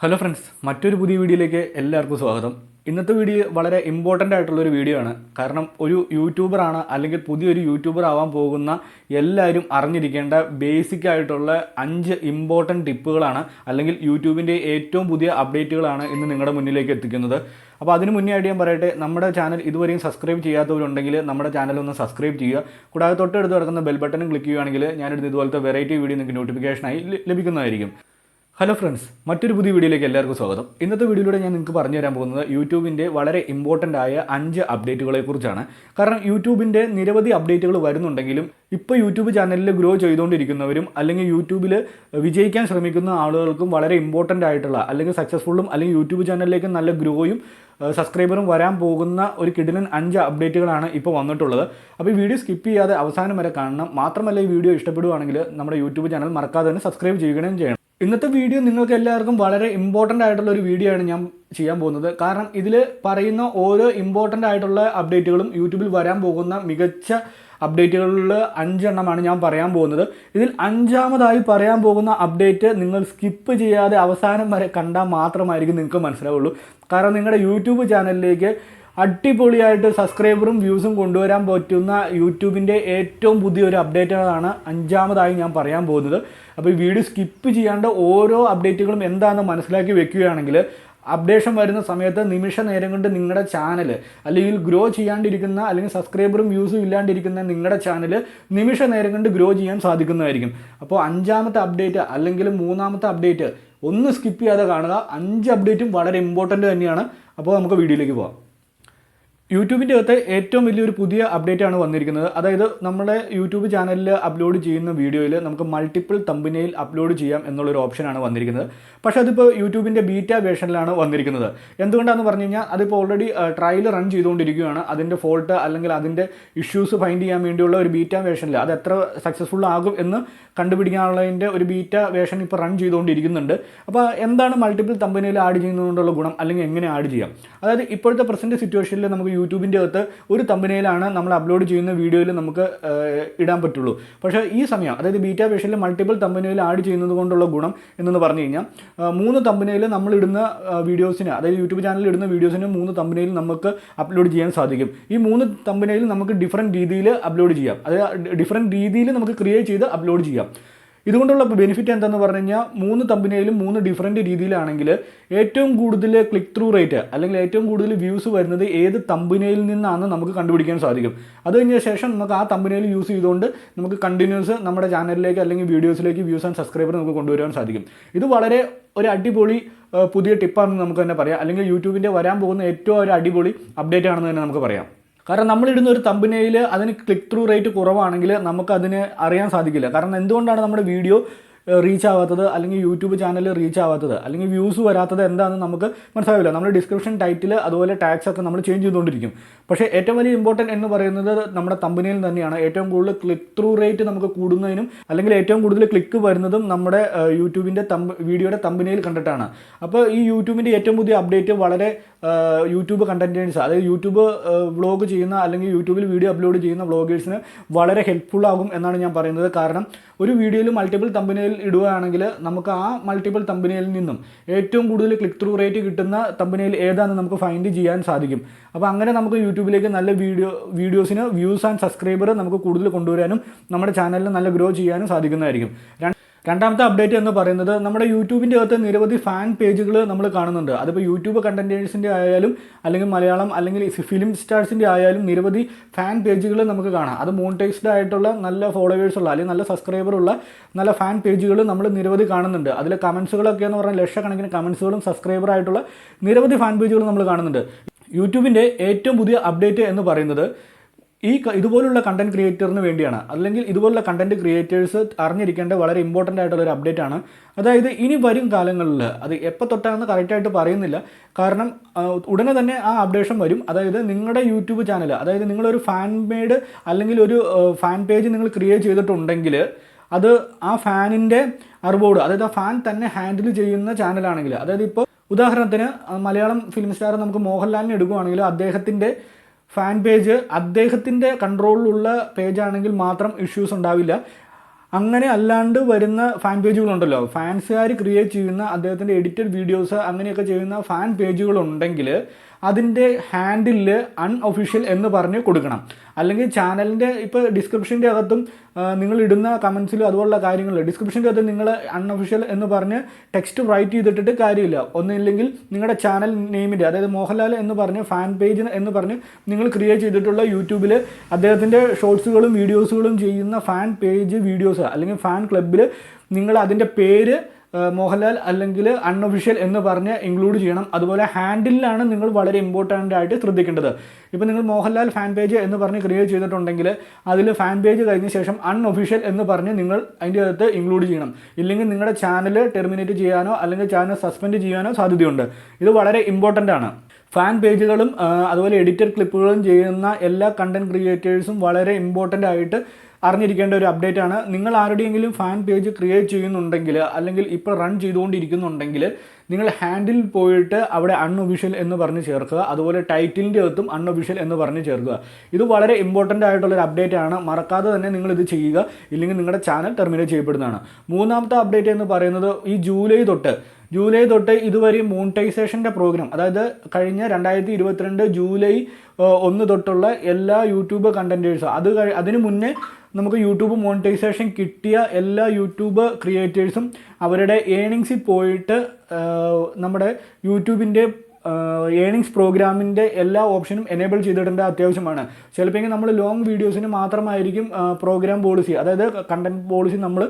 Hello friends, മറ്റൊരു പുതിയ വീഡിയോയിലേക്ക് എല്ലാവർക്കും സ്വാഗതം. ഇന്നത്തെ വീഡിയോ വളരെ ഇമ്പോർട്ടൻ്റ് ആയിട്ടുള്ളൊരു വീഡിയോ ആണ്. കാരണം ഒരു യൂട്യൂബറാണ് അല്ലെങ്കിൽ പുതിയൊരു യൂട്യൂബർ ആവാൻ പോകുന്ന എല്ലാവരും അറിഞ്ഞിരിക്കേണ്ട ബേസിക് ആയിട്ടുള്ള 5 ഇമ്പോർട്ടൻറ്റ് ടിപ്പുകളാണ്, അല്ലെങ്കിൽ യൂട്യൂബിൻ്റെ ഏറ്റവും പുതിയ അപ്ഡേറ്റുകളാണ് ഇന്ന് നിങ്ങളുടെ മുന്നിലേക്ക് എത്തിക്കുന്നത്. അപ്പോൾ അതിന് മുന്നേ ആയിട്ട് ഞാൻ പറയട്ടെ, നമ്മുടെ ചാനൽ ഇതുവരെയും സബ്സ്ക്രൈബ് ചെയ്യാത്തവരുണ്ടെങ്കിൽ നമ്മുടെ ചാനൽ ഒന്ന് സബ്സ്ക്രൈബ് ചെയ്യുക. കൂടാതെ തൊട്ടടുത്ത് കിടക്കുന്ന ബെൽ ബട്ടണും ക്ലിക്ക് ചെയ്യുകയാണെങ്കിൽ ഞാനിടുന്ന ഇതുപോലത്തെ വെറൈറ്റി വീഡിയോ നിങ്ങൾക്ക് നോട്ടിഫിക്കേഷനായി ലഭിക്കുന്നതായിരിക്കും. ഹലോ ഫ്രണ്ട്സ്, മറ്റൊരു പുതിയ വീഡിയോയിലേക്ക് എല്ലാവർക്കും സ്വാഗതം. ഇന്നത്തെ വീഡിയോയിലൂടെ ഞാൻ നിങ്ങൾക്ക് പറഞ്ഞു തരാൻ പോകുന്നത് യൂട്യൂബിൻ്റെ വളരെ ഇമ്പോർട്ടൻ്റ് ആയ 5 അപ്ഡേറ്റുകളെ കുറിച്ചാണ്. കാരണം യൂട്യൂബിൻ്റെ നിരവധി അപ്ഡേറ്റുകൾ വരുന്നുണ്ടെങ്കിലും ഇപ്പോൾ യൂട്യൂബ് ചാനലിൽ ഗ്രോ ചെയ്തുകൊണ്ടിരിക്കുന്നവരും അല്ലെങ്കിൽ യൂട്യൂബിൽ വിജയിക്കാൻ ശ്രമിക്കുന്ന ആളുകൾക്കും വളരെ ഇമ്പോർട്ടൻ്റ് ആയിട്ടുള്ള അല്ലെങ്കിൽ സക്സസ്ഫുള്ളും അല്ലെങ്കിൽ യൂട്യൂബ് ചാനലിലേക്ക് നല്ല ഗ്രോയും സബ്സ്ക്രൈബറും വരാൻ പോകുന്ന ഒരു കിടിലൻ 5 അപ്ഡേറ്റുകളാണ് ഇപ്പോൾ വന്നിട്ടുള്ളത്. അപ്പോൾ ഈ വീഡിയോ സ്കിപ്പ് ചെയ്യാതെ അവസാനം വരെ കാണണം. മാത്രമല്ല, ഈ വീഡിയോ ഇഷ്ടപ്പെടുവാണെങ്കിൽ നമ്മുടെ യൂട്യൂബ് ചാനൽ മറക്കാതെ തന്നെ സബ്സ്ക്രൈബ് ചെയ്യുകയും ചെയ്യണം. ഇന്നത്തെ വീഡിയോ നിങ്ങൾക്ക് എല്ലാവർക്കും വളരെ ഇമ്പോർട്ടൻ്റ് ആയിട്ടുള്ള ഒരു വീഡിയോ ആണ് ഞാൻ ചെയ്യാൻ പോകുന്നത്. കാരണം ഇതിൽ പറയുന്ന ഓരോ ഇമ്പോർട്ടൻ്റ് ആയിട്ടുള്ള അപ്ഡേറ്റുകളും യൂട്യൂബിൽ വരാൻ പോകുന്ന മികച്ച അപ്ഡേറ്റുകളിൽ 5 എണ്ണമാണ് ഞാൻ പറയാൻ പോകുന്നത്. ഇതിൽ 5ാമതായി പറയാൻ പോകുന്ന അപ്ഡേറ്റ് നിങ്ങൾ സ്കിപ്പ് ചെയ്യാതെ അവസാനം വരെ കണ്ടാൽ മാത്രമായിരിക്കും നിങ്ങൾക്ക് മനസ്സിലാവുള്ളൂ. കാരണം നിങ്ങളുടെ യൂട്യൂബ് ചാനലിലേക്ക് അടിപൊളിയായിട്ട് സബ്സ്ക്രൈബറും വ്യൂസും കൊണ്ടുവരാൻ പറ്റുന്ന യൂട്യൂബിൻ്റെ ഏറ്റവും പുതിയൊരു അപ്ഡേറ്റുകളാണ് 5ാമതായി ഞാൻ പറയാൻ പോകുന്നത്. അപ്പോൾ ഈ വീഡിയോ സ്കിപ്പ് ചെയ്യാണ്ട് ഓരോ അപ്ഡേറ്റുകളും എന്താണെന്ന് മനസ്സിലാക്കി വെക്കുകയാണെങ്കിൽ അപ്ഡേഷൻ വരുന്ന സമയത്ത് നിമിഷ നേരം കൊണ്ട് നിങ്ങളുടെ ചാനൽ അല്ലെങ്കിൽ ഗ്രോ ചെയ്യാണ്ടിരിക്കുന്ന അല്ലെങ്കിൽ സബ്സ്ക്രൈബറും വ്യൂസും ഇല്ലാണ്ടിരിക്കുന്ന നിങ്ങളുടെ ചാനൽ നിമിഷ നേരം കൊണ്ട് ഗ്രോ ചെയ്യാൻ സാധിക്കുന്നതായിരിക്കും. അപ്പോൾ 5ാമത്തെ അപ്ഡേറ്റ് അല്ലെങ്കിൽ 3ാമത്തെ അപ്ഡേറ്റ് ഒന്ന് സ്കിപ്പ് ചെയ്യാതെ കാണുക. 5 അപ്ഡേറ്റും വളരെ ഇമ്പോർട്ടൻ്റ് തന്നെയാണ്. അപ്പോൾ നമുക്ക് വീഡിയോയിലേക്ക് പോകാം. യൂട്യൂബിൻ്റെ അകത്ത് ഏറ്റവും വലിയൊരു പുതിയ അപ്ഡേറ്റ് ആണ് വന്നിരിക്കുന്നത്. അതായത് നമ്മുടെ യൂട്യൂബ് ചാനലിൽ അപ്ലോഡ് ചെയ്യുന്ന വീഡിയോയിൽ നമുക്ക് മൾട്ടിപ്പിൾ തമ്പനെയിൽ അപ്ലോഡ് ചെയ്യാം എന്നുള്ളൊരു ഓപ്ഷനാണ് വന്നിരിക്കുന്നത്. പക്ഷേ അതിപ്പോൾ യൂട്യൂബിൻ്റെ ബീറ്റ വേർഷനിലാണ് വന്നിരിക്കുന്നത്. എന്തുകൊണ്ടാണെന്ന് പറഞ്ഞു കഴിഞ്ഞാൽ അതിപ്പോൾ ഓൾറെഡി ട്രയൽ റൺ ചെയ്തുകൊണ്ടിരിക്കുകയാണ്. അതിൻ്റെ ഫോൾട്ട് അല്ലെങ്കിൽ അതിൻ്റെ ഇഷ്യൂസ് ഫൈൻഡ് ചെയ്യാൻ വേണ്ടിയുള്ള ഒരു ബീറ്റ വേർഷനിൽ അത് എത്ര സക്സസ്ഫുൾ ആകും എന്ന് കണ്ടുപിടിക്കാനുള്ളതിൻ്റെ ഒരു ബീറ്റ വേർഷൻ ഇപ്പോൾ റൺ ചെയ്തുകൊണ്ടിരിക്കുന്നുണ്ട്. അപ്പോൾ എന്താണ് മൾട്ടിപ്പിൾ തമ്പനെയിൽ ആഡ് ചെയ്യുന്നതുകൊണ്ടുള്ള ഗുണം, അല്ലെങ്കിൽ എങ്ങനെ ആഡ് ചെയ്യാം? അതായത് ഇപ്പോഴത്തെ പ്രസൻറ്റ് സിറ്റുവേഷനിൽ നമുക്ക് യൂട്യൂബിൻ്റെ അകത്ത് ഒരു തമ്പനെയിലാണ് നമ്മൾ അപ്ലോഡ് ചെയ്യുന്ന വീഡിയോയിൽ നമുക്ക് ഇടാൻ പറ്റുള്ളൂ. പക്ഷേ ഈ സമയം, അതായത് ബീറ്റ വേർഷനിൽ മൾട്ടിപ്പിൾ തമ്പനെയിൽ ആഡ് ചെയ്യുന്നത് കൊണ്ടുള്ള ഗുണം എന്നു പറഞ്ഞു കഴിഞ്ഞാൽ 3 തമ്പനെയിൽ നമ്മൾ ഇടുന്ന വീഡിയോസിന്, അതായത് യൂട്യൂബ് ചാനലിൽ ഇടുന്ന വീഡിയോസിന് 3 തമ്പനെയിൽ നമുക്ക് അപ്ലോഡ് ചെയ്യാൻ സാധിക്കും. ഈ 3 തമ്പനെയിൽ നമുക്ക് ഡിഫറൻറ്റ് രീതിയിൽ അപ്ലോഡ് ചെയ്യാം. അതായത് ഡിഫറൻറ്റ് രീതിയിൽ നമുക്ക് ക്രിയേറ്റ് ചെയ്ത് അപ്ലോഡ് ചെയ്യാം. ഇതുകൊണ്ടുള്ള ബെനിഫിറ്റ് എന്താണെന്ന് പറഞ്ഞു കഴിഞ്ഞാൽ 3 തമ്പനെയിലും 3 ഡിഫറൻറ്റ് രീതിയിലാണെങ്കിൽ ഏറ്റവും കൂടുതൽ ക്ലിക്ക് ത്രൂ റേറ്റ് അല്ലെങ്കിൽ ഏറ്റവും കൂടുതൽ വ്യൂസ് വരുന്നത് ഏത് തമ്പനെയിൽ നിന്നാണെന്ന് നമുക്ക് കണ്ടുപിടിക്കാൻ സാധിക്കും. അത് കഴിഞ്ഞ ശേഷം നമുക്ക് ആ തമ്പനെയിൽ യൂസ് ചെയ്തുകൊണ്ട് നമുക്ക് കണ്ടിന്യൂസ് നമ്മുടെ ചാനലിലേക്ക് അല്ലെങ്കിൽ വീഡിയോസിലേക്ക് വ്യൂസ് ആൻഡ് സബ്സ്ക്രൈബർ നമുക്ക് കൊണ്ടുവരാൻ സാധിക്കും. ഇത് വളരെ ഒരു അടിപൊളി പുതിയ ടിപ്പാണെന്ന് നമുക്ക് തന്നെ പറയാം. അല്ലെങ്കിൽ യൂട്യൂബിൻ്റെ വരാൻ പോകുന്ന ഏറ്റവും ഒരു അടിപൊളി അപ്ഡേറ്റ് ആണെന്ന് തന്നെ നമുക്ക് പറയാം. കാരണം നമ്മളിടുന്ന ഒരു തമ്പനെയിൽ അതിന് ക്ലിക്ക് ത്രൂ റേറ്റ് കുറവാണെങ്കിൽ നമുക്കതിന് അറിയാൻ സാധിക്കില്ല. കാരണം എന്തുകൊണ്ടാണ് നമ്മുടെ വീഡിയോ റീച്ച് ആവാത്തത്, അല്ലെങ്കിൽ യൂട്യൂബ് ചാനൽ റീച്ച് ആവാത്തത്, അല്ലെങ്കിൽ വ്യൂസ് വരാത്തത് എന്താണെന്ന് നമുക്ക് മനസ്സിലാവില്ല. നമ്മൾ ഡിസ്ക്രിപ്ഷൻ ടൈറ്റിൽ അതുപോലെ ടാഗ്സ് ഒക്കെ നമ്മൾ ചേഞ്ച് ചെയ്തുകൊണ്ടിരിക്കും. പക്ഷേ ഏറ്റവും വലിയ ഇമ്പോർട്ടൻറ്റ് എന്ന് പറയുന്നത് നമ്മുടെ തമ്പനെയിൽ തന്നെയാണ്. ഏറ്റവും കൂടുതൽ ക്ലിക്ക് ത്രൂ റേറ്റ് നമുക്ക് കൂടുന്നതിനും അല്ലെങ്കിൽ ഏറ്റവും കൂടുതൽ ക്ലിക്ക് വരുന്നതും നമ്മുടെ യൂട്യൂബിൻ്റെ വീഡിയോയുടെ തമ്പനെയിൽ കണ്ടിട്ടാണ്. അപ്പോൾ ഈ യൂട്യൂബിൻ്റെ ഏറ്റവും പുതിയ അപ്ഡേറ്റ് വളരെ യൂട്യൂബ് കണ്ടൻറ്റേഴ്സ്, അതായത് യൂട്യൂബ് വ്ളോഗ് ചെയ്യുന്ന അല്ലെങ്കിൽ യൂട്യൂബിൽ വീഡിയോ അപ്ലോഡ് ചെയ്യുന്ന വ്ളോഗേഴ്സിന് വളരെ ഹെൽപ്ഫുൾ ആകും എന്നാണ് ഞാൻ പറയുന്നത്. കാരണം ഒരു വീഡിയോയിൽ മൾട്ടിപ്പിൾ തമ്പനെയിൽ ഇടുകയാണെങ്കിൽ നമുക്ക് ആ മൾട്ടിപ്പിൾ തമ്പനെയിൽ നിന്നും ഏറ്റവും കൂടുതൽ ക്ലിക്ക് ത്രൂ റേറ്റ് കിട്ടുന്ന തമ്പനെയിൽ ഏതാണെന്ന് നമുക്ക് ഫൈൻഡ് ചെയ്യാൻ സാധിക്കും. അപ്പോൾ അങ്ങനെ നമുക്ക് യൂട്യൂബിലേക്ക് നല്ല വീഡിയോസിന് വ്യൂസ് ആൻഡ് സബ്സ്ക്രൈബർ നമുക്ക് കൂടുതൽ കൊണ്ടുവരാനും നമ്മുടെ ചാനലിന് നല്ല ഗ്രോ ചെയ്യാനും സാധിക്കുന്നതായിരിക്കും. രണ്ടാമത്തെ അപ്ഡേറ്റ് എന്ന് പറയുന്നത് നമ്മുടെ യൂട്യൂബിൻ്റെ അകത്ത് നിരവധി ഫാൻ പേജുകൾ നമ്മൾ കാണുന്നുണ്ട്. അതിപ്പോൾ യൂട്യൂബ് കണ്ടൻറ്റേഴ്സിൻ്റെ ആയാലും അല്ലെങ്കിൽ മലയാളം അല്ലെങ്കിൽ ഫിലിം സ്റ്റാർസിൻ്റെ ആയാലും നിരവധി ഫാൻ പേജുകൾ നമുക്ക് കാണാം. അത് മോണിറ്റൈസ്ഡ് ആയിട്ടുള്ള നല്ല ഫോളോവേഴ്സുള്ള അല്ലെങ്കിൽ നല്ല സബ്സ്ക്രൈബറുള്ള നല്ല ഫാൻ പേജുകൾ നമ്മൾ നിരവധി കാണുന്നുണ്ട്. അതിൽ കമൻസുകളൊക്കെ എന്ന് പറഞ്ഞാൽ ലക്ഷക്കണക്കിന് കമൻസുകളും സബ്സ്ക്രൈബറായിട്ടുള്ള നിരവധി ഫാൻ പേജുകൾ നമ്മൾ കാണുന്നുണ്ട്. യൂട്യൂബിൻ്റെ ഏറ്റവും പുതിയ അപ്ഡേറ്റ് എന്ന് പറയുന്നത് ഇതുപോലുള്ള കണ്ടൻറ് ക്രിയേറ്ററിന് വേണ്ടിയാണ്. അല്ലെങ്കിൽ ഇതുപോലുള്ള കണ്ടൻറ് ക്രിയേറ്റേഴ്സ് അറിഞ്ഞിരിക്കേണ്ട വളരെ ഇമ്പോർട്ടൻ്റ് ആയിട്ടുള്ളൊരു അപ്ഡേറ്റ് ആണ്. അതായത് ഇനി വരും കാലങ്ങളിൽ, അത് എപ്പോൾ തൊട്ടാണെന്ന് കറക്റ്റായിട്ട് പറയുന്നില്ല, കാരണം ഉടനെ തന്നെ ആ അപ്ഡേഷൻ വരും. അതായത് നിങ്ങളുടെ യൂട്യൂബ് ചാനൽ, അതായത് നിങ്ങളൊരു ഫാൻ മെയ്ഡ് അല്ലെങ്കിൽ ഒരു ഫാൻ പേജ് നിങ്ങൾ ക്രിയേറ്റ് ചെയ്തിട്ടുണ്ടെങ്കിൽ അത് ആ ഫാനിൻ്റെ അറിവോട്, അതായത് ആ ഫാൻ തന്നെ ഹാൻഡിൽ ചെയ്യുന്ന ചാനലാണെങ്കിൽ, അതായത് ഇപ്പോൾ ഉദാഹരണത്തിന് മലയാളം ഫിലിം സ്റ്റാർ നമുക്ക് മോഹൻലാലിനെ എടുക്കുകയാണെങ്കിൽ അദ്ദേഹത്തിൻ്റെ ഫാൻ പേജ് അദ്ദേഹത്തിൻ്റെ കൺട്രോളിലുള്ള പേജാണെങ്കിൽ മാത്രം ഇഷ്യൂസ് ഉണ്ടാവില്ല. അങ്ങനെ അല്ലാണ്ട് വരുന്ന ഫാൻ പേജുകളുണ്ടല്ലോ, ഫാൻസുകാർ ക്രിയേറ്റ് ചെയ്യുന്ന അദ്ദേഹത്തിൻ്റെ എഡിറ്റഡ് വീഡിയോസ് അങ്ങനെയൊക്കെ ചെയ്യുന്ന ഫാൻ പേജുകളുണ്ടെങ്കിൽ അതിൻ്റെ ഹാൻഡിലിൽ അൺഒഫീഷ്യൽ എന്ന് പറഞ്ഞ് കൊടുക്കണം. അല്ലെങ്കിൽ ചാനലിൻ്റെ ഇപ്പോൾ ഡിസ്ക്രിപ്ഷൻ്റെ അകത്തും നിങ്ങൾ ഇടുന്ന കമൻസിലും അതുപോലുള്ള കാര്യങ്ങൾ ഡിസ്ക്രിപ്ഷൻ്റെ അകത്ത് നിങ്ങൾ അൺഒഫീഷ്യൽ എന്ന് പറഞ്ഞ് ടെക്സ്റ്റ് റൈറ്റ് ചെയ്തിട്ടിട്ട് കാര്യമില്ല. ഒന്നില്ലെങ്കിൽ നിങ്ങളുടെ ചാനൽ നെയിമിൻ്റെ, അതായത് മോഹൻലാൽ എന്ന് പറഞ്ഞ് ഫാൻ പേജ് എന്ന് പറഞ്ഞ് നിങ്ങൾ ക്രിയേറ്റ് ചെയ്തിട്ടുള്ള യൂട്യൂബിൽ അദ്ദേഹത്തിൻ്റെ ഷോർട്സുകളും വീഡിയോസുകളും ചെയ്യുന്ന ഫാൻ പേജ് വീഡിയോസ് അല്ലെങ്കിൽ ഫാൻ ക്ലബ്ബിൽ നിങ്ങൾ അതിൻ്റെ പേര് മോഹൻലാൽ അല്ലെങ്കിൽ അൺഒഫീഷ്യൽ എന്ന് പറഞ്ഞ് ഇൻക്ലൂഡ് ചെയ്യണം. അതുപോലെ ഹാൻഡിലാണ് നിങ്ങൾ വളരെ ഇമ്പോർട്ടൻ്റ് ആയിട്ട് ശ്രദ്ധിക്കേണ്ടത്. ഇപ്പോൾ നിങ്ങൾ മോഹൻലാൽ ഫാൻ പേജ് എന്ന് പറഞ്ഞ് ക്രിയേറ്റ് ചെയ്തിട്ടുണ്ടെങ്കിൽ അതിൽ ഫാൻ പേജ് കഴിഞ്ഞ ശേഷം അൺഒഫീഷ്യൽ എന്ന് പറഞ്ഞ് നിങ്ങൾ അതിൻ്റെ അകത്ത് ഇൻക്ലൂഡ് ചെയ്യണം. ഇല്ലെങ്കിൽ നിങ്ങളുടെ ചാനൽ ടെർമിനേറ്റ് ചെയ്യാനോ അല്ലെങ്കിൽ ചാനൽ സസ്പെൻഡ് ചെയ്യാനോ സാധ്യതയുണ്ട്. ഇത് വളരെ ഇമ്പോർട്ടൻ്റ് ആണ്. ഫാൻ പേജുകളും അതുപോലെ എഡിറ്റഡ് ക്ലിപ്പുകളും ചെയ്യുന്ന എല്ലാ കണ്ടൻറ് ക്രിയേറ്റേഴ്സും വളരെ ഇമ്പോർട്ടൻ്റ് ആയിട്ട് അറിഞ്ഞിരിക്കേണ്ട ഒരു അപ്ഡേറ്റ് ആണ്. നിങ്ങൾ ആരുടെയെങ്കിലും ഫാൻ പേജ് ക്രിയേറ്റ് ചെയ്യുന്നുണ്ടെങ്കിൽ അല്ലെങ്കിൽ ഇപ്പോൾ റൺ ചെയ്തുകൊണ്ടിരിക്കുന്നുണ്ടെങ്കിൽ നിങ്ങൾ ഹാൻഡിൽ പോയിട്ട് അവിടെ അൺഒഫീഷ്യൽ എന്ന് പറഞ്ഞ് ചേർക്കുക. അതുപോലെ ടൈറ്റിലിൻ്റെ അകത്തും അൺഒഫീഷ്യൽ എന്ന് പറഞ്ഞ് ചേർക്കുക. ഇത് വളരെ ഇമ്പോർട്ടൻ്റ് ആയിട്ടുള്ളൊരു അപ്ഡേറ്റ് ആണ്. മറക്കാതെ തന്നെ നിങ്ങളിത് ചെയ്യുക, ഇല്ലെങ്കിൽ നിങ്ങളുടെ ചാനൽ ടെർമിനേറ്റ് ചെയ്യപ്പെടുന്നതാണ്. മൂന്നാമത്തെ അപ്ഡേറ്റ് എന്ന് പറയുന്നത് ഈ ജൂലൈ തൊട്ട് ഇതുവരെ മോണിറ്റൈസേഷൻ്റെ പ്രോഗ്രാം, അതായത് കഴിഞ്ഞ 2022 ജൂലൈ 1 തൊട്ടുള്ള എല്ലാ യൂട്യൂബ് കണ്ടൻറ്റേഴ്സും അതിന് മുന്നേ നമുക്ക് യൂട്യൂബ് മോണിറ്റൈസേഷൻ കിട്ടിയ എല്ലാ യൂട്യൂബ് ക്രിയേറ്റേഴ്സും അവരുടെ ഏണിങ്സിൽ പോയിട്ട് നമ്മുടെ യൂട്യൂബിൻ്റെ ഏണിങ്സ് പ്രോഗ്രാമിൻ്റെ എല്ലാ ഓപ്ഷനും എനേബിൾ ചെയ്തിടേണ്ട അത്യാവശ്യമാണ്. ചിലപ്പോൾ നമ്മൾ ലോങ് വീഡിയോസിന് മാത്രമായിരിക്കും പ്രോഗ്രാം പോളിസി, അതായത് കണ്ടൻറ് പോളിസി നമ്മൾ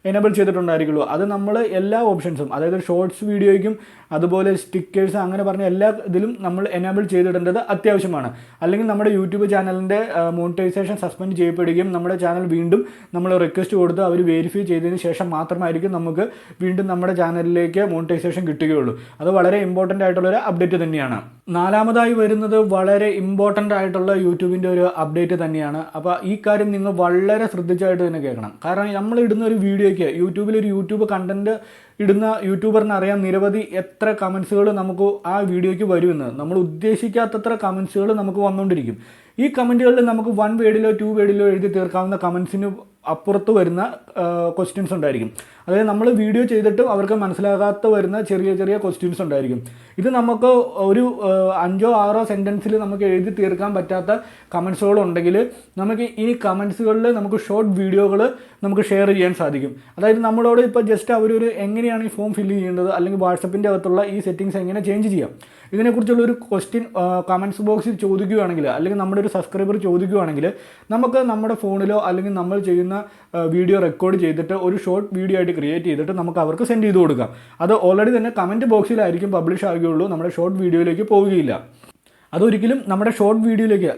എനേബിൾ ചെയ്തിട്ടുണ്ടായിരിക്കുള്ളൂ. അത് നമ്മൾ എല്ലാ ഓപ്ഷൻസും, അതായത് ഷോർട്സ് വീഡിയോയ്ക്കും അതുപോലെ സ്റ്റിക്കേഴ്സ് അങ്ങനെ പറഞ്ഞ എല്ലാ ഇതിലും നമ്മൾ എനേബിൾ ചെയ്തിടേണ്ടത് അത്യാവശ്യമാണ്. അല്ലെങ്കിൽ നമ്മുടെ യൂട്യൂബ് ചാനലിൻ്റെ മോണിറ്റൈസേഷൻ സസ്പെൻഡ് ചെയ്യപ്പെടുകയും നമ്മുടെ ചാനൽ വീണ്ടും നമ്മൾ റിക്വസ്റ്റ് കൊടുത്ത് അവർ വെരിഫൈ ചെയ്തതിന് ശേഷം മാത്രമായിരിക്കും നമുക്ക് വീണ്ടും നമ്മുടെ ചാനലിലേക്ക് മോണിറ്റൈസേഷൻ കിട്ടുകയുള്ളൂ. അത് വളരെ ഇമ്പോർട്ടൻ്റ് ആയിട്ടുള്ളൊരു അപ്ഡേറ്റ് തന്നെയാണ്. നാലാമതായി വരുന്നത് വളരെ ഇമ്പോർട്ടൻ്റ് ആയിട്ടുള്ള യൂട്യൂബിൻ്റെ ഒരു അപ്ഡേറ്റ് തന്നെയാണ്. അപ്പോൾ ഈ കാര്യം നിങ്ങൾ വളരെ ശ്രദ്ധിച്ചായിട്ട് തന്നെ കേൾക്കണം. കാരണം നമ്മൾ ഇടുന്ന ഒരു വീഡിയോയ്ക്ക് യൂട്യൂബിലൊരു യൂട്യൂബ് കണ്ടൻറ്റ് ഇടുന്ന യൂട്യൂബറിന് അറിയാം നിരവധി എത്ര കമൻസുകൾ നമുക്ക് ആ വീഡിയോയ്ക്ക് വരുമെന്ന്. നമ്മൾ ഉദ്ദേശിക്കാത്തത്ര കമൻസുകൾ നമുക്ക് വന്നുകൊണ്ടിരിക്കും. ഈ കമൻറ്റുകളിൽ നമുക്ക് 1 വേർഡിലോ 2 വേർഡിലോ എഴുതി തീർക്കാവുന്ന കമൻസിന് അപ്പുറത്ത് വരുന്ന ക്വസ്റ്റ്യൻസ് ഉണ്ടായിരിക്കും. അതായത് നമ്മൾ വീഡിയോ ചെയ്തിട്ടും അവർക്ക് മനസ്സിലാകാത്ത വരുന്ന ചെറിയ ചെറിയ ക്വസ്റ്റ്യൻസ് ഉണ്ടായിരിക്കും. ഇത് നമുക്ക് ഒരു 5 or 6 സെൻറ്റൻസിൽ നമുക്ക് എഴുതി തീർക്കാൻ പറ്റാത്ത കമൻസുകളുണ്ടെങ്കിൽ നമുക്ക് ഈ കമൻസുകളിൽ നമുക്ക് ഷോർട്ട് വീഡിയോകൾ നമുക്ക് ഷെയർ ചെയ്യാൻ സാധിക്കും. അതായത് നമ്മളോട് ഇപ്പോൾ ജസ്റ്റ് അവരൊരു എങ്ങനെയാണ് ഈ ഫോം ഫില്ല് ചെയ്യേണ്ടത്, അല്ലെങ്കിൽ വാട്സപ്പിൻ്റെ അകത്തുള്ള ഈ സെറ്റിങ്സ് എങ്ങനെ ചേഞ്ച് ചെയ്യാം, ഇതിനെക്കുറിച്ചുള്ളൊരു ക്വസ്റ്റ്യൻ കമൻസ് ബോക്സിൽ ചോദിക്കുകയാണെങ്കിൽ, അല്ലെങ്കിൽ നമ്മുടെ ഒരു സബ്സ്ക്രൈബർ ചോദിക്കുകയാണെങ്കിൽ നമുക്ക് നമ്മുടെ ഫോണിലോ അല്ലെങ്കിൽ നമ്മൾ ചെയ്യുന്ന വീഡിയോ റെക്കോർഡ് ചെയ്തിട്ട് ഒരു ഷോർട്ട് വീഡിയോ ആയിട്ട് ക്രിയേറ്റ് ചെയ്തിട്ട് നമുക്ക് അവർക്ക് സെൻഡ് ചെയ്ത് കൊടുക്കാം. അത് ഓൾറെഡി തന്നെ കമൻറ്റ് ബോക്സിലായിരിക്കും പബ്ലിഷ് ആകുകയുള്ളൂ, നമ്മുടെ ഷോർട്ട് വീഡിയോയിലേക്ക് പോവുകയില്ല. അതൊരിക്കലും നമ്മുടെ ഷോർട്ട് വീഡിയോയിലേക്ക്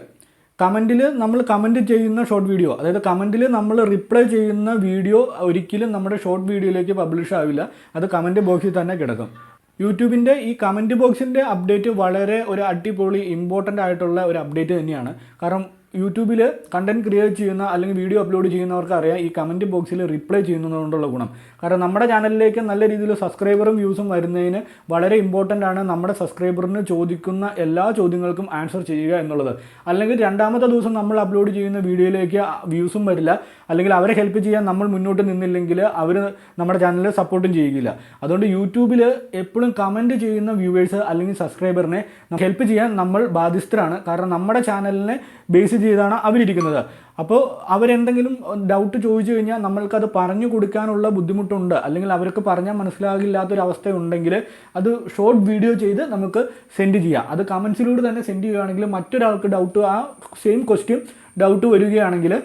നമ്മൾ കമൻറ്റ് ചെയ്യുന്ന ഷോർട്ട് വീഡിയോ, അതായത് കമൻറ്റിൽ നമ്മൾ റിപ്ലൈ ചെയ്യുന്ന വീഡിയോ ഒരിക്കലും നമ്മുടെ ഷോർട്ട് വീഡിയോയിലേക്ക് പബ്ലിഷ് ആവില്ല. അത് കമൻറ്റ് ബോക്സിൽ തന്നെ കിടക്കും. യൂട്യൂബിൻ്റെ ഈ കമൻറ്റ് ബോക്സിൻ്റെ അപ്ഡേറ്റ് വളരെ ഒരു അടിപൊളി ഇമ്പോർട്ടൻ്റ് ആയിട്ടുള്ള ഒരു അപ്ഡേറ്റ് തന്നെയാണ്. കാരണം യൂട്യൂബിൽ കണ്ടൻറ് ക്രിയേറ്റ് ചെയ്യുന്ന അല്ലെങ്കിൽ വീഡിയോ അപ്ലോഡ് ചെയ്യുന്നവർക്ക് അറിയാം ഈ കമൻറ്റ് ബോക്സിൽ റിപ്ലൈ ചെയ്യുന്നതുകൊണ്ടുള്ള ഗുണം. കാരണം നമ്മുടെ ചാനലിലേക്ക് നല്ല രീതിയിൽ സബ്സ്ക്രൈബറും വ്യൂസും വരുന്നതിന് വളരെ ഇമ്പോർട്ടൻ്റ് ആണ് നമ്മുടെ സബ്സ്ക്രൈബറിന് ചോദിക്കുന്ന എല്ലാ ചോദ്യങ്ങൾക്കും ആൻസർ ചെയ്യുക എന്നുള്ളത്. അല്ലെങ്കിൽ രണ്ടാമത്തെ ദിവസം നമ്മൾ അപ്ലോഡ് ചെയ്യുന്ന വീഡിയോയിലേക്ക് വ്യൂസും വരില്ല, അല്ലെങ്കിൽ അവരെ ഹെൽപ്പ് ചെയ്യാൻ നമ്മൾ മുന്നോട്ട് നിന്നില്ലെങ്കിൽ അവർ നമ്മുടെ ചാനലിൽ സപ്പോർട്ടും ചെയ്യുകയില്ല. അതുകൊണ്ട് യൂട്യൂബിൽ എപ്പോഴും കമൻറ്റ് ചെയ്യുന്ന വ്യൂവേഴ്സ് അല്ലെങ്കിൽ സബ്സ്ക്രൈബറിനെ ഹെൽപ്പ് ചെയ്യാൻ നമ്മൾ ബാധ്യസ്ഥരാണ്. കാരണം നമ്മുടെ ചാനലിനെ ബേസ് ചെയ്താണ് അവരിയ്ക്കുന്നത്. അപ്പോൾ അവരെന്തെങ്കിലും ഡൗട്ട് ചോദിച്ചു കഴിഞ്ഞാൽ നമ്മൾക്കത് പറഞ്ഞു കൊടുക്കാനുള്ള ബുദ്ധിമുട്ടുണ്ട്, അല്ലെങ്കിൽ അവർക്ക് പറഞ്ഞാൽ മനസ്സിലാകില്ലാത്തൊരവസ്ഥ ഉണ്ടെങ്കിൽ അത് ഷോർട്ട് വീഡിയോ ചെയ്ത് നമുക്ക് സെൻഡ് ചെയ്യാം. അത് കമൻസിലൂടെ തന്നെ സെൻഡ് ചെയ്യുകയാണെങ്കിൽ മറ്റൊരാൾക്ക് ഡൗട്ട് ആ സെയിം ക്വസ്റ്റ്യൻ ഡൗട്ട് വരികയാണെങ്കിൽ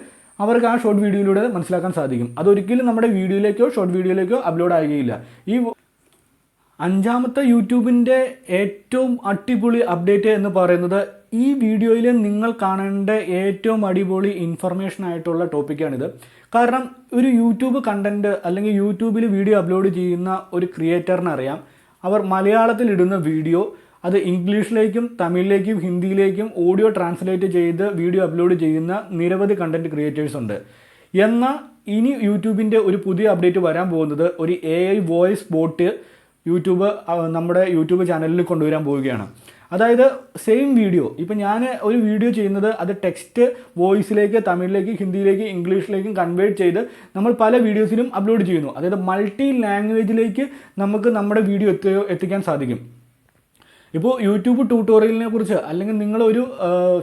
അവർക്ക് ആ ഷോർട്ട് വീഡിയോയിലൂടെ മനസ്സിലാക്കാൻ സാധിക്കും. അതൊരിക്കലും നമ്മുടെ വീഡിയോയിലേക്കോ ഷോർട്ട് വീഡിയോയിലേക്കോ അപ്ലോഡ് ആകുകയില്ല. ഈ അഞ്ചാമത്തെ യൂട്യൂബിൻ്റെ ഏറ്റവും അടിപൊളി അപ്ഡേറ്റ് എന്ന് പറയുന്നത് ഈ വീഡിയോയിൽ നിങ്ങൾ കാണേണ്ട ഏറ്റവും അടിപൊളി ഇൻഫർമേഷൻ ആയിട്ടുള്ള ടോപ്പിക്കാണിത്. കാരണം ഒരു യൂട്യൂബ് കണ്ടൻറ്റ് അല്ലെങ്കിൽ യൂട്യൂബിൽ വീഡിയോ അപ്ലോഡ് ചെയ്യുന്ന ഒരു ക്രിയേറ്ററിനറിയാം അവർ മലയാളത്തിൽ ഇടുന്ന വീഡിയോ അത് ഇംഗ്ലീഷിലേക്കും തമിഴിലേക്കും ഹിന്ദിയിലേക്കും ഓഡിയോ ട്രാൻസ്ലേറ്റ് ചെയ്ത് വീഡിയോ അപ്ലോഡ് ചെയ്യുന്ന നിരവധി കണ്ടൻറ്റ് ക്രിയേറ്റേഴ്സ് ഉണ്ട്. എന്നാൽ ഇനി യൂട്യൂബിൻ്റെ ഒരു പുതിയ അപ്ഡേറ്റ് വരാൻ പോകുന്നത് ഒരു AI വോയിസ് ബോട്ട് യൂട്യൂബ് നമ്മുടെ യൂട്യൂബ് ചാനലിൽ കൊണ്ടുവരാൻ പോവുകയാണ്. അതായത് സെയിം വീഡിയോ, ഇപ്പം ഞാൻ ഒരു വീഡിയോ ചെയ്യുന്നത് അത് ടെക്സ്റ്റ് വോയിസിലേക്ക്, തമിഴിലേക്ക്, ഹിന്ദിയിലേക്ക്, ഇംഗ്ലീഷിലേക്കും കൺവേർട്ട് ചെയ്ത് നമ്മൾ പല വീഡിയോസിലും അപ്ലോഡ് ചെയ്യുന്നു. അതായത് മൾട്ടി ലാംഗ്വേജിലേക്ക് നമുക്ക് നമ്മുടെ വീഡിയോ എത്തിക്കാൻ സാധിക്കും. ഇപ്പോൾ യൂട്യൂബ് ട്യൂട്ടോറിയലിനെ കുറിച്ച് അല്ലെങ്കിൽ നിങ്ങളൊരു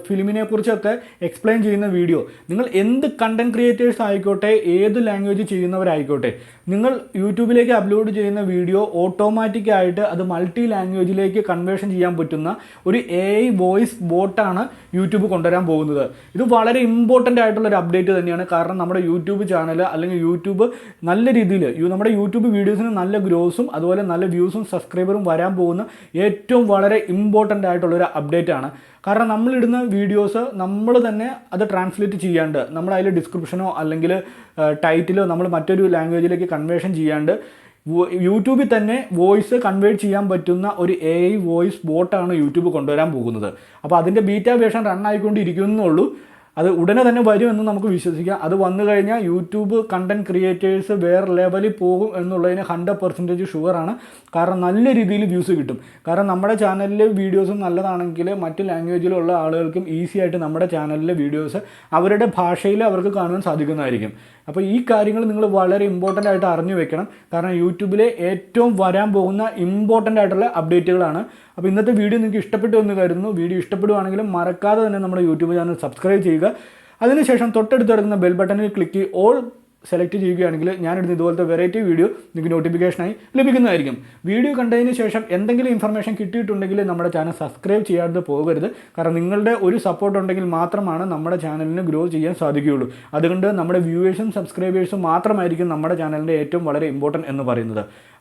ഫിലിമിനെ കുറിച്ചൊക്കെ എക്സ്പ്ലെയിൻ ചെയ്യുന്ന വീഡിയോ, നിങ്ങൾ എന്ത് കണ്ടൻറ് ക്രിയേറ്റേഴ്സ് ആയിക്കോട്ടെ, ഏത് ലാംഗ്വേജ് ചെയ്യുന്നവരായിക്കോട്ടെ, നിങ്ങൾ യൂട്യൂബിലേക്ക് അപ്ലോഡ് ചെയ്യുന്ന വീഡിയോ ഓട്ടോമാറ്റിക്കായിട്ട് അത് മൾട്ടി ലാംഗ്വേജിലേക്ക് കൺവേർഷൻ ചെയ്യാൻ പറ്റുന്ന ഒരു AI വോയിസ് ബോട്ടാണ് യൂട്യൂബ് കൊണ്ടുവരാൻ പോകുന്നത്. ഇത് വളരെ ഇമ്പോർട്ടൻ്റ് ആയിട്ടുള്ളൊരു അപ്ഡേറ്റ് തന്നെയാണ്. കാരണം നമ്മുടെ യൂട്യൂബ് ചാനൽ അല്ലെങ്കിൽ യൂട്യൂബ് നല്ല രീതിയിൽ നമ്മുടെ യൂട്യൂബ് വീഡിയോസിന് നല്ല ഗ്രോസും അതുപോലെ നല്ല വ്യൂസും സബ്സ്ക്രൈബറും വരാൻ പോകുന്ന ഏറ്റവും വളരെ ഇമ്പോർട്ടൻ്റ് ആയിട്ടുള്ളൊരു അപ്ഡേറ്റ് ആണ്. കാരണം നമ്മളിടുന്ന വീഡിയോസ് നമ്മൾ തന്നെ അത് ട്രാൻസ്ലേറ്റ് ചെയ്യാണ്ട്, നമ്മൾ അതിൽ ഡിസ്ക്രിപ്ഷനോ അല്ലെങ്കിൽ ടൈറ്റിലോ നമ്മൾ മറ്റൊരു ലാംഗ്വേജിലേക്ക് കൺവേർഷൻ ചെയ്യാണ്ട് യൂട്യൂബിൽ തന്നെ വോയിസ് കൺവേർട്ട് ചെയ്യാൻ പറ്റുന്ന ഒരു AI വോയിസ് ബോട്ടാണ് യൂട്യൂബ് കൊണ്ടുവരാൻ പോകുന്നത്. അപ്പോൾ അതിൻ്റെ ബീറ്റാ വേർഷൻ റൺ ആയിക്കൊണ്ടിരിക്കുന്നുള്ളൂ. അത് ഉടനെ തന്നെ വരുമെന്ന് നമുക്ക് വിശ്വസിക്കാം. അത് വന്നു കഴിഞ്ഞാൽ യൂട്യൂബ് കണ്ടൻറ് ക്രിയേറ്റേഴ്സ് വേറെ ലെവലിൽ പോകും എന്നുള്ളതിന് 100% ഷുവറാണ്. കാരണം നല്ല രീതിയിൽ വ്യൂസ് കിട്ടും. കാരണം നമ്മുടെ ചാനലിലെ വീഡിയോസും നല്ലതാണെങ്കിൽ മറ്റ് ലാംഗ്വേജിലുള്ള ആളുകൾക്കും ഈസി ആയിട്ട് നമ്മുടെ ചാനലിലെ വീഡിയോസ് അവരുടെ ഭാഷയിൽ അവർക്ക് കാണുവാൻ സാധിക്കുന്നതായിരിക്കും. അപ്പോൾ ഈ കാര്യങ്ങൾ നിങ്ങൾ വളരെ ഇമ്പോർട്ടൻ്റ് ആയിട്ട് അറിഞ്ഞു വെക്കണം. കാരണം യൂട്യൂബിലെ ഏറ്റവും വരാൻ പോകുന്ന ഇമ്പോർട്ടൻ്റ് ആയിട്ടുള്ള അപ്ഡേറ്റുകളാണ്. അപ്പോൾ ഇന്നത്തെ വീഡിയോ നിങ്ങൾക്ക് ഇഷ്ടപ്പെട്ടു എന്ന് കരുതുന്നു. വീഡിയോ ഇഷ്ടപ്പെടുവാണെങ്കിലും മറക്കാതെ തന്നെ നമ്മുടെ യൂട്യൂബ് ചാനൽ സബ്സ്ക്രൈബ് ചെയ്യുക. അതിനുശേഷം തൊട്ടടുത്ത് കിടക്കുന്ന ബെൽ ബട്ടണിൽ ക്ലിക്ക് ചെയ്ത് ഓൾ സെലക്ട് ചെയ്യുകയാണെങ്കിൽ ഞാനിടുന്ന ഇതുപോലത്തെ വെറൈറ്റി വീഡിയോ നിങ്ങൾക്ക് നോട്ടിഫിക്കേഷനായി ലഭിക്കുന്നതായിരിക്കും. വീഡിയോ കണ്ടതിന് ശേഷം എന്തെങ്കിലും ഇൻഫർമേഷൻ കിട്ടിയിട്ടുണ്ടെങ്കിൽ നമ്മുടെ ചാനൽ സബ്സ്ക്രൈബ് ചെയ്യാതെ പോകരുത്. കാരണം നിങ്ങളുടെ ഒരു സപ്പോർട്ട് ഉണ്ടെങ്കിൽ മാത്രമാണ് നമ്മുടെ ചാനലിന് ഗ്രോ ചെയ്യാൻ സാധിക്കുകയുള്ളൂ. അതുകൊണ്ട് നമ്മുടെ വ്യൂവേഴ്സും സബ്സ്ക്രൈബേഴ്സും മാത്രമായിരിക്കും നമ്മുടെ ചാനലിൻ്റെ ഏറ്റവും വളരെ ഇമ്പോർട്ടൻറ്റ് എന്ന് പറയുന്നത്.